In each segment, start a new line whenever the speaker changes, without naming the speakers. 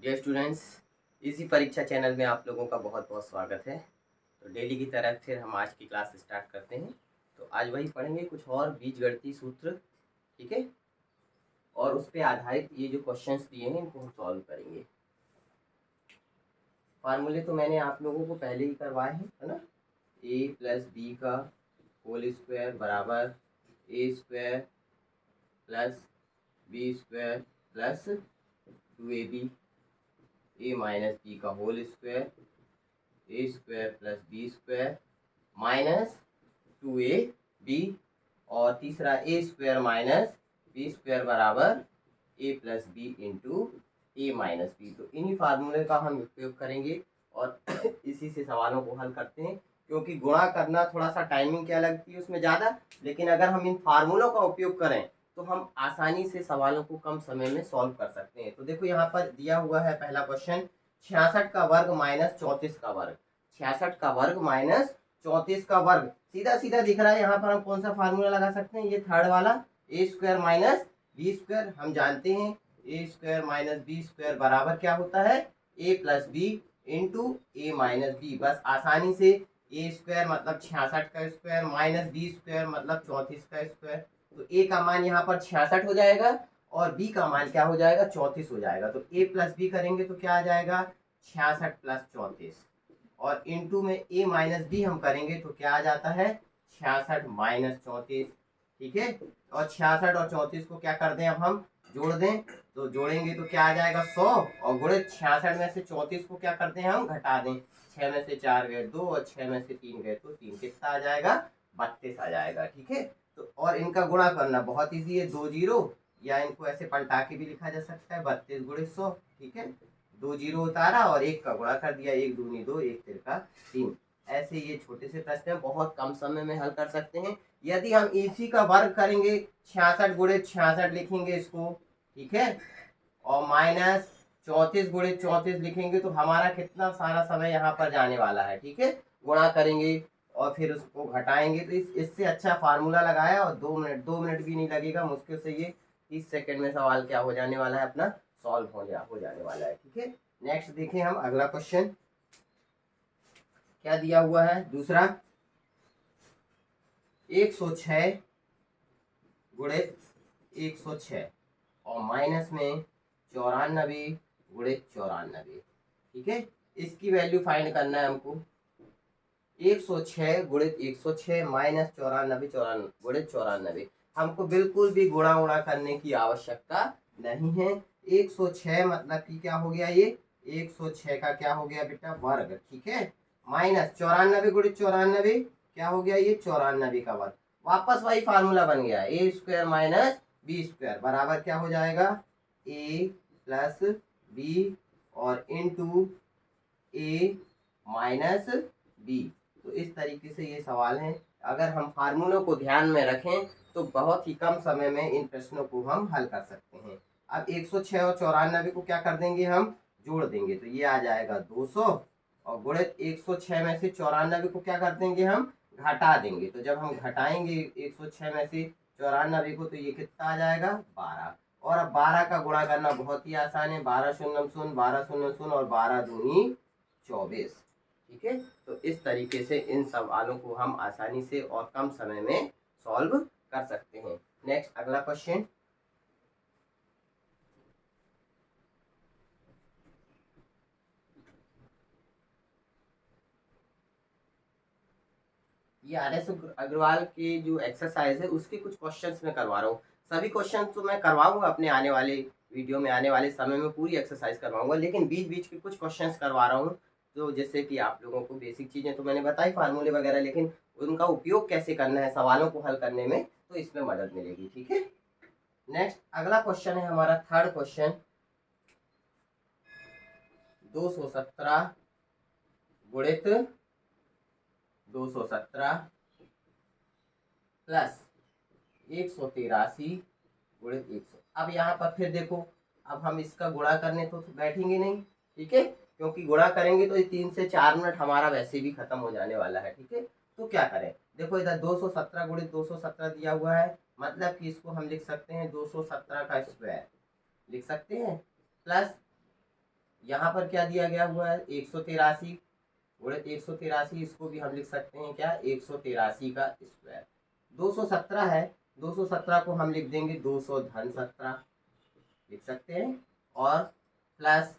Dear students, इसी परीक्षा channel में आप लोगों का बहुत बहुत स्वागत है। तो डेली की तरह फिर हम आज की क्लास स्टार्ट करते हैं। तो आज वही पढ़ेंगे, कुछ और बीजगणितीय सूत्र, ठीक है। और उस पर आधारित ये जो क्वेश्चंस दिए हैं इनको हम सॉल्व करेंगे। फार्मूले तो मैंने आप लोगों को पहले ही करवाए हैं, है ना। ए प्लस बी का होल स्क्वायर बराबर A square plus B square plus 2ab, A minus B का whole square A square plus B square minus 2ab, और तीसरा A square minus B square बराबर A plus B into A minus B. तो इन्हीं फार्मूले का हम उपयोग करेंगे और इसी से सवालों को हल करते हैं। क्योंकि गुणा करना थोड़ा सा टाइमिंग क्या लगती है उसमें ज़्यादा, लेकिन अगर हम इन फार्मूलों का उपयोग करें तो हम आसानी से सवालों को कम समय में सॉल्व कर सकते हैं। तो देखो यहाँ पर दिया हुआ है पहला क्वेश्चन, 66 का वर्ग माइनस 34 का वर्ग। 66 का वर्ग माइनस 34 का वर्ग सीधा सीधा दिख रहा है। यहाँ पर हम कौन सा फार्मूला लगा सकते हैं, ये थर्ड वाला, ए स्क्वायर माइनस बी स्क्वायर। हम जानते हैं ए स्क्वायर माइनस बी स्क्वायर बराबर क्या होता है, ए plus B into A minus B. बस आसानी से ए स्क्वायर मतलब 66 का स्क्वायर माइनस बी स्क्वायर मतलब 34 का स्क्वायर। तो ए का मान यहाँ पर 66 हो जाएगा और बी का मान क्या हो जाएगा, 34 हो जाएगा। तो ए प्लस बी करेंगे तो क्या आ जाएगा, 66 प्लस 34, और इंटू में ए माइनस बी हम करेंगे तो क्या आ जाता है, 66 माइनस 34, ठीक है। और 66 और 34 को क्या कर दें, अब हम जोड़ दें। तो जोड़ेंगे तो क्या आ जाएगा, 100, और गुणे 66 में से 34 को क्या करते हैं, हम घटा दें। 6 में से 4 गए 2 और 6 में से 3 गए तो 3, कितना आ जाएगा, 32 आ जाएगा, ठीक है। तो और इनका गुणा करना बहुत ईजी है, 2 जीरो, या इनको ऐसे पलटा के भी लिखा जा सकता है, 32 गुणे 100, ठीक है। 2 जीरो उतारा और 1 का गुणा कर दिया, 1 दूनी 2 1 तिरका 3। ऐसे ये छोटे से प्रश्न बहुत कम समय में हल कर सकते हैं। यदि हम इसी का वर्ग करेंगे, 66 गुणे 66 लिखेंगे इसको, ठीक है, और माइनस 34 गुणे 34 लिखेंगे तो हमारा कितना सारा समय यहाँ पर जाने वाला है, ठीक है। गुणा करेंगे और फिर उसको घटाएंगे। तो इससे अच्छा फार्मूला लगाया और 2 मिनट भी नहीं लगेगा, मुश्किल से ये 30 सेकंड में सवाल क्या हो जाने वाला है, अपना सॉल्व हो जाने वाला है, ठीक है। नेक्स्ट देखें हम अगला क्वेश्चन क्या दिया हुआ है, दूसरा, 106 गुणे 106 और माइनस में 94 गुणे 94, ठीक है। इसकी वैल्यू फाइंड करना है हमको। 106 गुणे 106 माइनस 94 गुणे 94, हमको बिल्कुल भी गुणा उड़ा करने की आवश्यकता नहीं है। 106 मतलब कि क्या हो गया, ये 106 का क्या हो गया बेटा, वर्ग, ठीक है, माइनस 94 गुणे 94 क्या हो गया, ये 94 का वर्ग। वापस वही फार्मूला बन गया, ए स्क्वायर माइनस बी स्क्वायर बराबर क्या हो जाएगा, ए प्लस बी और इंटू ए माइनस बी। तो इस तरीके से ये सवाल है। अगर हम फार्मूलों को ध्यान में रखें तो बहुत ही कम समय में इन प्रश्नों को हम हल कर सकते हैं। अब 106 और 94 को क्या कर देंगे, हम जोड़ देंगे तो ये आ जाएगा 200, और गुणित 106 में से 94 को क्या कर देंगे, हम घटा देंगे। तो जब हम घटाएंगे 106 में से 94 को तो ये कितना आ जाएगा, 12। और अब 12 का गुणा करना बहुत ही आसान है, 12 शून्य शून्य 12 शून्य शून्य और 12 दूनी 24, ठीक है। तो इस तरीके से इन सवालों को हम आसानी से और कम समय में सॉल्व कर सकते हैं। नेक्स्ट अगला क्वेश्चन, ये आर.एस. अग्रवाल की जो एक्सरसाइज है उसके कुछ क्वेश्चंस मैं करवा रहा हूँ। सभी क्वेश्चन तो मैं करवाऊंगा अपने आने वाले वीडियो में, आने वाले समय में पूरी एक्सरसाइज करवाऊंगा, लेकिन बीच बीच के कुछ क्वेश्चंस करवा रहा हूँ। तो जैसे कि आप लोगों को बेसिक चीज़ें तो मैंने बताई, फार्मूले वगैरह, लेकिन उनका उपयोग कैसे करना है सवालों को हल करने में, तो इसमें मदद मिलेगी, ठीक है। नेक्स्ट अगला क्वेश्चन है हमारा थर्ड क्वेश्चन, 217 गुणित 217 प्लस 183 गुणित 100। अब यहाँ पर फिर देखो, अब हम इसका गुणा करने तो बैठेंगे नहीं, ठीक है, क्योंकि गुणा करेंगे तो ये 3 से 4 मिनट हमारा वैसे भी खत्म हो जाने वाला है, ठीक है। तो क्या करें, देखो इधर 217 गुणित 217 दिया हुआ है, मतलब कि इसको हम लिख सकते हैं 217 का स्क्वायर लिख सकते हैं, प्लस यहाँ पर क्या दिया गया हुआ है 183 गुणित 183, इसको भी हम लिख सकते हैं क्या 183 का स्क्वायर। 217 है, 217 को हम लिख देंगे 200 धन 17 लिख सकते हैं, और प्लस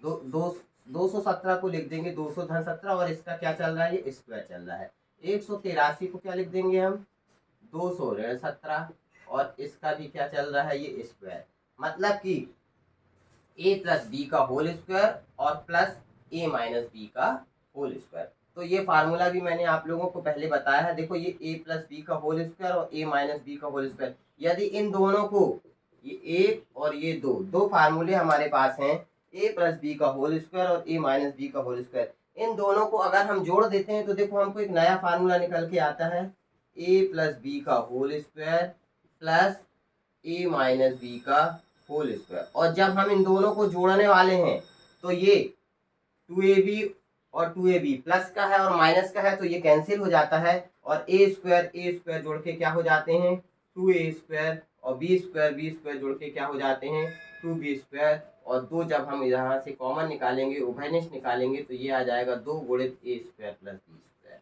217 को लिख देंगे 200 धन 17, और इसका क्या चल रहा है ये स्क्वायर चल रहा है। 183 को क्या लिख देंगे हम 200 ऋण 17, और इसका भी क्या चल रहा है ये स्क्वायर। मतलब कि a प्लस बी का होल स्क्वायर और प्लस a माइनस बी का होल स्क्वायर। तो ये फार्मूला भी मैंने आप लोगों को पहले बताया है। देखो ये a प्लस बी का होल स्क्वायर और a माइनस बी का होल स्क्वायर, यदि इन दोनों को, ये एक और ये दो फार्मूले हमारे पास हैं, a प्लस बी का होल स्क्वायर और a माइनस बी का होल स्क्वायर, इन दोनों को अगर हम जोड़ देते हैं तो देखो हमको एक नया फार्मूला निकल के आता है, a प्लस बी का whole square plus a minus B का होल स्क्वायर। और जब हम इन दोनों को जोड़ने वाले हैं तो ये 2ab और 2ab प्लस का है और माइनस का है, तो ये कैंसिल हो जाता है, और a स्क्वायर जोड़ के क्या हो जाते हैं 2a स्क्वायर, और b स्क्वायर जोड़ के क्या हो जाते हैं 2b स्क्वायर, और दो जब हम यहाँ से कॉमन निकालेंगे, उभयनिष्ठ निकालेंगे, तो ये आ जाएगा 2 गुणित a square plus b square,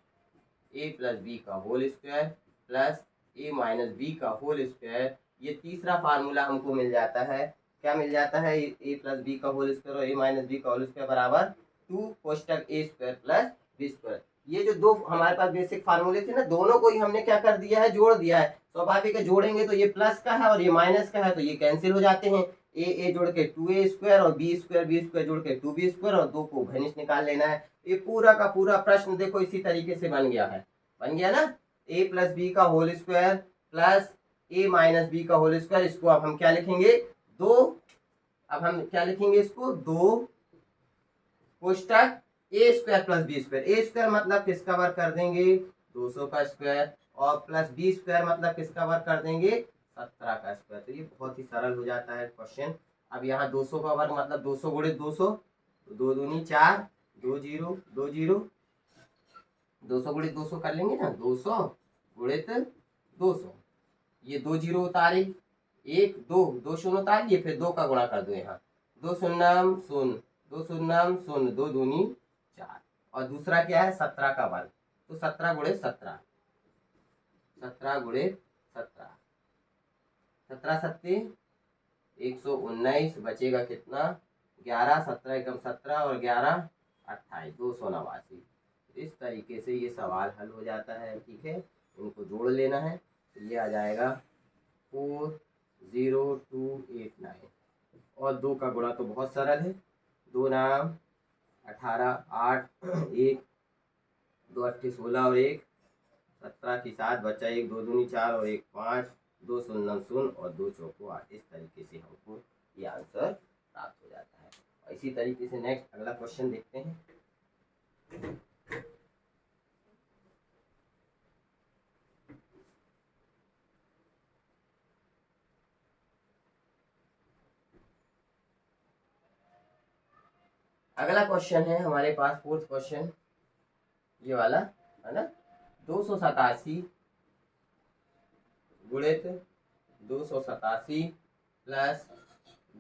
a plus B का whole square plus a minus B का होल स्क्वायर। ये तीसरा फार्मूला हमको मिल जाता है, क्या मिल जाता है a प्लस बी का होल स्क्वायर और a माइनस बी का होल स्क्वायर बराबर 2 कोष्टक a square plus b square. ये जो दो हमारे पास बेसिक फार्मूले थे ना, दोनों को ही हमने क्या कर दिया है जोड़ दिया है। स्वाभाविक है, जोड़ेंगे तो ये प्लस का है और ये माइनस का है, तो ये कैंसिल हो जाते हैं, a जोड़ के 2a स्क्वायर और b स्क्वायर जोड़ के 2b स्क्वायर, और दो को घनिष्ठ निकाल लेना है। ये पूरा का पूरा प्रश्न देखो इसी तरीके से बन गया है, बन गया ना, a प्लस बी का whole square plus a minus B का होल स्क्वायर। इसको अब हम क्या लिखेंगे दो, अब हम क्या लिखेंगे इसको दो कोष्टक a square plus b square. a square मतलब किसका वर्ग कर देंगे 200 का स्क्वायर, और प्लस b स्क्वायर मतलब किसका वर्ग कर देंगे 17 का स्क्वायर। तो ये बहुत ही सरल हो जाता है क्वेश्चन। अब यहाँ 200 का वर्ग मतलब 200 गुणित 200, तो 2 दूनी 4, 2 जीरो 2 जीरो, 200 गुणित 200 कर लेंगे ना, 200 गुणित 200, ये 2 जीरो उतारे, 1 2 2 शून्य उतार लिए, फिर 2 का गुणा कर दो यहाँ, 2 शून्यम शून्य, 2 शून्यम शून्य, 2 दूनी 4, और दूसरा क्या है 17 का वर्ग, तो 17 गुणित 17, 17 गुणित 17, 17 सत्ते 119, बचेगा कितना 11, 17 एकम 17 और 11 28, 289। इस तरीके से ये सवाल हल हो जाता है। ठीक है, इनको जोड़ लेना है, तो ये आ जाएगा 40289, और 2 का गुणा तो बहुत सरल है, 2 नाम 18, 8 1 2 8 16 और 1 17 की 7, बचा 1 2 दूनी 4 और 1 5, 2 शून्य शून्य और 2 चौको 8। इस तरीके से हमको ये आंसर प्राप्त हो जाता है। और इसी तरीके से नेक्स्ट अगला क्वेश्चन देखते हैं। अगला क्वेश्चन है हमारे पास फोर्थ क्वेश्चन, ये वाला है ना, 287 गुणित 287 प्लस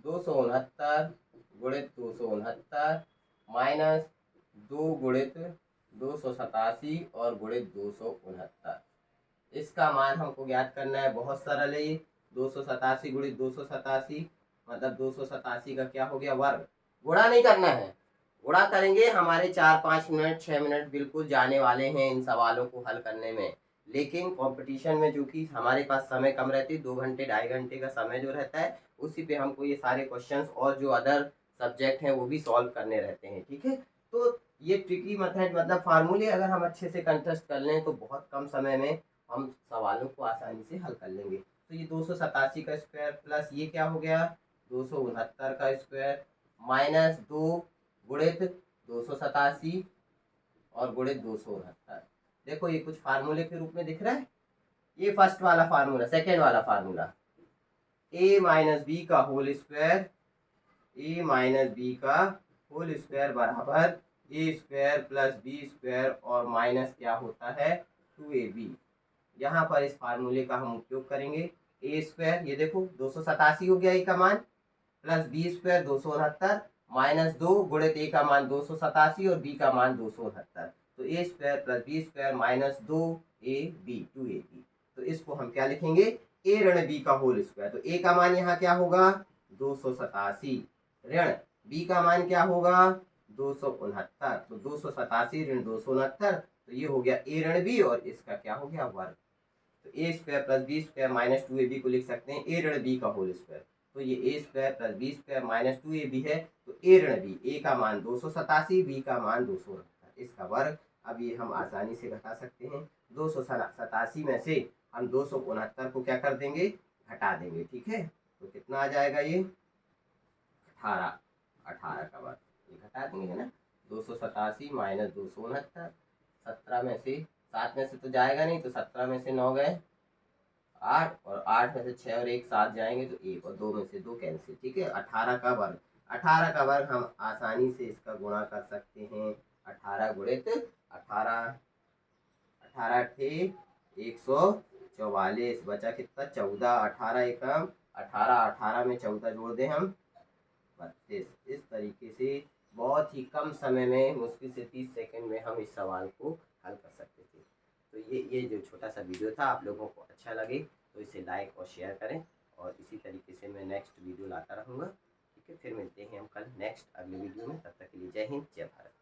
269 गुणित 269 माइनस 2 गुणित 287 और गुणित 269। इसका मान हमको ज्ञात करना है, बहुत सरल है ये। 287 गुणित 287 मतलब 287 का क्या हो गया वर्ग, गुणा नहीं करना है, गुणा करेंगे हमारे 4-5 मिनट 6 मिनट बिल्कुल जाने वाले हैं इन सवालों को हल करने में। लेकिन कंपटीशन में जो कि हमारे पास समय कम रहती है, 2 घंटे 2.5 घंटे का समय जो रहता है, उसी पे हमको ये सारे क्वेश्चंस और जो अदर सब्जेक्ट हैं वो भी सॉल्व करने रहते हैं। ठीक है, तो ये ट्रिकी मेथड मतलब फार्मूले अगर हम अच्छे से कंटेस्ट कर लें तो बहुत कम समय में हम सवालों को आसानी से हल कर लेंगे। तो ये 287 का स्क्वायर प्लस ये क्या हो गया 269 का स्क्वायर माइनस 2 गुणित 287 और गुणित 269। देखो ये कुछ फार्मूले के रूप में दिख रहा है। ये फर्स्ट वाला फार्मूला, सेकेंड वाला फार्मूला a माइनस बी का whole square, a minus B का होल स्क्वायर बराबर a square plus B square और माइनस क्या होता है 2ab। यहाँ पर इस फार्मूले का हम उपयोग करेंगे। a स्क्वायर ये देखो 287 हो गया a का मान, प्लस बी स्क्वायर 269 -2 गुणित ए का मान 287 और बी का मान 269, तो A square plus B square -2 A B 2ab। तो इसको हम क्या लिखेंगे, ए ऋण बी का होल स्क्वायर। तो ए का मान यहाँ क्या होगा 287, ऋण बी का मान क्या होगा 269, तो 287 ऋण 269, तो ये हो गया ए ऋण बी और इसका क्या हो गया वर्ग। तो A square plus B square -2ab को लिख सकते हैं ए ऋण बी का होल स्क्वायर। तो ये A square plus B square -2ab है, तो ए ऋण बी, ए का मान 287, बी का मान 269, इसका वर्ग। अब ये हम आसानी से घटा सकते हैं, 287 में से हम 269 को क्या कर देंगे, घटा देंगे, ठीक है। तो कितना आ जाएगा ये 18, 18 का वर्ग, ये घटा देंगे है ना, 287 माइनस 269, 17 में से 7 में से तो जाएगा नहीं, तो 17 में से 9 गए 8, और 8 में से 6 और 1 7 जाएंगे, तो 1 और 2 में से 2 कैंसिल, ठीक है। 18 का वर्ग, 18 का वर्ग हम आसानी से इसका गुणा कर सकते हैं, 18 गुणित 18, 18 थे 144, बचा कितना 14, 18 एकम 18, 18 में 14 जोड़ दें हम 32। इस तरीके से बहुत ही कम समय में, मुश्किल से 30 सेकंड में हम इस सवाल को हल कर सकते थे। तो ये जो छोटा सा वीडियो था, आप लोगों को अच्छा लगे तो इसे लाइक और शेयर करें, और इसी तरीके से मैं नेक्स्ट वीडियो लाता रहूँगा, ठीक है। फिर मिलते हैं हम कल नेक्स्ट अगले वीडियो में, तब तक के लिए जय हिंद, जय भारत।